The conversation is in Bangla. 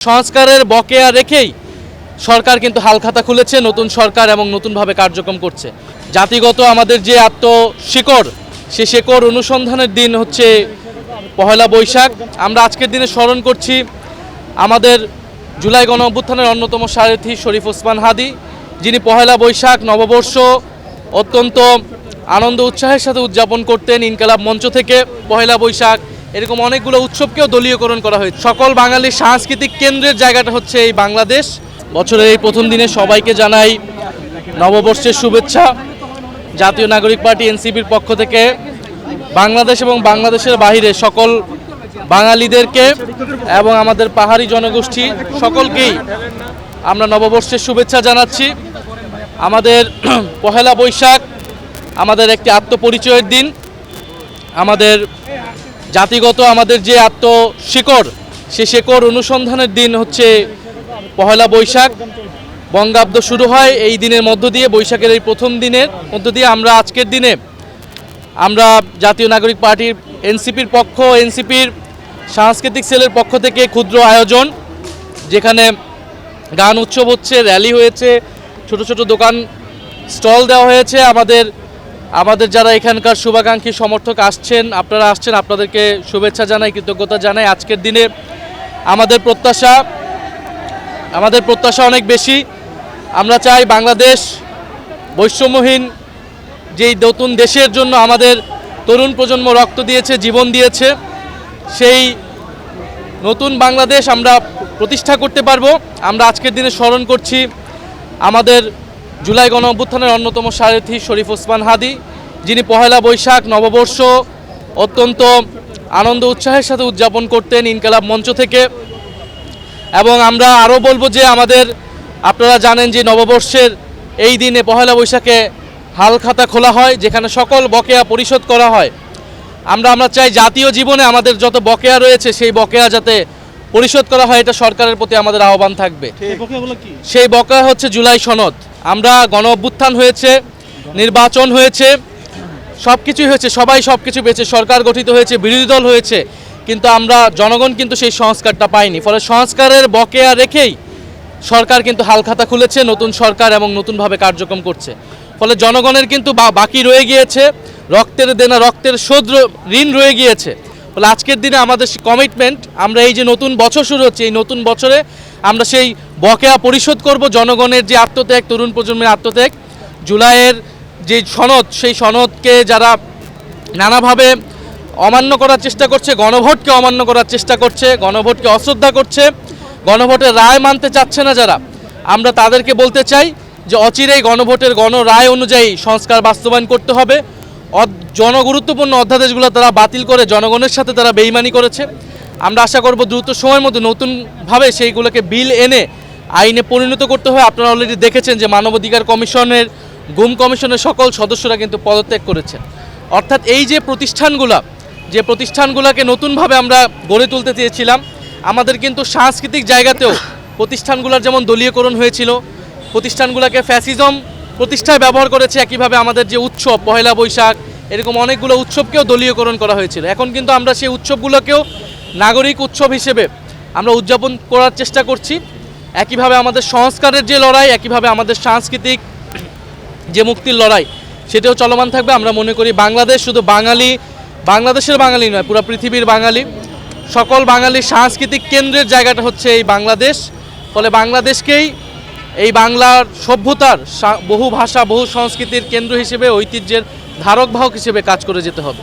সংস্কারের বকেয়া রেখেই সরকার কিন্তু হালখাতা খুলেছে, নতুন সরকার এবং নতুনভাবে কার্যক্রম করছে। জাতিগত আমাদের যে আত্মশিকড়, সে শিকড় অনুসন্ধানের দিন হচ্ছে পহেলা বৈশাখ। আমরা আজকের দিনে স্মরণ করছি আমাদের জুলাই গণ অভ্যুত্থানের অন্যতম সারথি শরীফ ওসমান হাদি, যিনি পহেলা বৈশাখ নববর্ষ অত্যন্ত আনন্দ উৎসাহের সাথে উদযাপন করতেন। ইনকালাব মঞ্চ থেকে পহেলা বৈশাখ এরকম অনেকগুলো উৎসবকেও দলীয়করণ করা হয়েছে। সকল বাঙালির সাংস্কৃতিক কেন্দ্রের জায়গাটা হচ্ছে এই বাংলাদেশ। বছরের এই প্রথম দিনে সবাইকে জানাই নববর্ষের শুভেচ্ছা। জাতীয় নাগরিক পার্টি এনসিপির পক্ষ থেকে বাংলাদেশ এবং বাংলাদেশের বাইরে সকল বাঙালিদেরকে এবং আমাদের পাহাড়ি জনগোষ্ঠী সকলকেই আমরা নববর্ষের শুভেচ্ছা জানাচ্ছি। আমাদের পহেলা বৈশাখ আমাদের একটি আত্মপরিচয়ের দিন। আমাদের জাতিগত আমাদের যে আত্মশিকড়, সে শিকড় অনুসন্ধানের দিন হচ্ছে পহেলা বৈশাখ। বঙ্গাব্দ শুরু হয় এই দিনের মধ্য দিয়ে, বৈশাখের এই প্রথম দিনের মধ্য দিয়ে। আমরা আজকের দিনে আমরা জাতীয় নাগরিক পার্টির এনসিপির সাংস্কৃতিক সেলের পক্ষ থেকে ক্ষুদ্র আয়োজন, যেখানে গান উৎসব হচ্ছে, র্যালি হয়েছে, ছোট ছোট দোকান স্টল দেওয়া হয়েছে। আমাদের যারা এখানকার শুভাকাঙ্ক্ষী সমর্থক আপনারা আসছেন, আপনাদেরকে শুভেচ্ছা জানাই, কৃতজ্ঞতা জানাই। আজকের দিনে আমাদের প্রত্যাশা অনেক বেশি। আমরা চাই বাংলাদেশ বৈষম্যহীন যেই নতুন দেশের জন্য আমাদের তরুণ প্রজন্ম রক্ত দিয়েছে, জীবন দিয়েছে, সেই নতুন বাংলাদেশ আমরা প্রতিষ্ঠা করতে পারবো। আমরা আজকের দিনে স্মরণ করছি আমাদের জুলাই গণ অভ্যুত্থানের অন্যতম সারথি শরীফ ওসমান হাদি, যিনি পহেলা বৈশাখ নববর্ষ অত্যন্ত আনন্দ উৎসাহের সাথে উদযাপন করতেন ইনকালাব মঞ্চ থেকে। এবং আমরা আরও বলবো যে আপনারা জানেন যে নববর্ষের এই দিনে পহেলা বৈশাখে হালখাতা খোলা হয়, যেখানে সকল বকেয়া পরিশোধ করা হয়। আমরা চাই জাতীয় জীবনে আমাদের যত বকেয়া রয়েছে সেই বকেয়া যাতে পরিশোধ করা হয়, এটা সরকারের প্রতি আমাদের আহ্বান থাকবে। সেই বকেয়া হচ্ছে জুলাই সনদ। আমরা গণ অভ্যুত্থান হয়েছে, নির্বাচন হয়েছে, সব কিছুই হয়েছে, সবাই সব কিছু পেয়েছে, সরকার গঠিত হয়েছে, বিরোধী দল হয়েছে, কিন্তু জনগণ কিন্তু সেই সংস্কারটা পায়নি। ফলে সংস্কারের বকেয়া রেখেই সরকার কিন্তু হালখাতা খুলেছে, নতুন সরকার এবং নতুনভাবে কার্যক্রম করছে। ফলে জনগণের কিন্তু বাকি রয়ে গিয়েছে, রক্তের দেনা রক্তের শোধ ঋণ রয়ে গিয়েছে। ফলে আজকের দিনে আমাদের কমিটমেন্ট, আমরা এই যে নতুন বছর শুরু হচ্ছে, এই নতুন বছরে আমরা সেই বকেয়া পরিশোধ করব। জনগণের যে আত্মত্যাগ, তরুণ প্রজন্মের আত্মত্যাগ, জুলাইয়ের যে সনদ, সেই সনদকে যারা নানাভাবে অমান্য করার চেষ্টা করছে, গণভোটকে অমান্য করার চেষ্টা করছে, গণভোটকে অশ্রদ্ধা করছে, গণভোটের রায় মানতে চাচ্ছে না যারা, আমরা তাদেরকে বলতে চাই যে অচিরেই গণভোটের গণরায় অনুযায়ী সংস্কার বাস্তবায়ন করতে হবে। জনগুরুত্বপূর্ণ অধ্যাদেশগুলো তারা বাতিল করে জনগণের সাথে তারা বেইমানি করেছে। আমরা আশা করব দ্রুত সময়ের মধ্যে নতুনভাবে সেইগুলোকে বিল এনে আইনে পরিণত করতে হবে। আপনারা অলরেডি দেখেছেন যে মানবাধিকার কমিশনের, গুম কমিশনের সকল সদস্যরা কিন্তু পদত্যাগ করেছেন। অর্থাৎ এই যে প্রতিষ্ঠানগুলোকে নতুনভাবে আমরা গড়ে তুলতে চেয়েছিলাম, আমাদের কিন্তু সাংস্কৃতিক জায়গাতেও প্রতিষ্ঠানগুলোর যেমন দলীয়করণ হয়েছিল, প্রতিষ্ঠানগুলোকে ফ্যাসিজম প্রতিষ্ঠায় ব্যবহার করেছে, একইভাবে আমাদের যে উৎসব পহেলা বৈশাখ এরকম অনেকগুলো উৎসবকেও দলীয়করণ করা হয়েছিল। এখন কিন্তু আমরা সেই উৎসবগুলোকেও নাগরিক উৎসব হিসেবে আমরা উদযাপন করার চেষ্টা করছি। একইভাবে আমাদের সংস্কারের যে লড়াই, একইভাবে আমাদের সাংস্কৃতিক যে মুক্তির লড়াই, সেটাও চলমান থাকবে। আমরা মনে করি বাংলাদেশ শুধু বাংলাদেশের বাঙালি নয়, পুরো পৃথিবীর বাঙালি, সকল বাঙালির সাংস্কৃতিক কেন্দ্রের জায়গাটা হচ্ছে এই বাংলাদেশ। ফলে বাংলাদেশকেই এই বাংলার সভ্যতার বহু ভাষা, বহু সংস্কৃতির কেন্দ্র হিসেবে, ঐতিহ্যের ধারক বাহক হিসেবে কাজ করে যেতে হবে।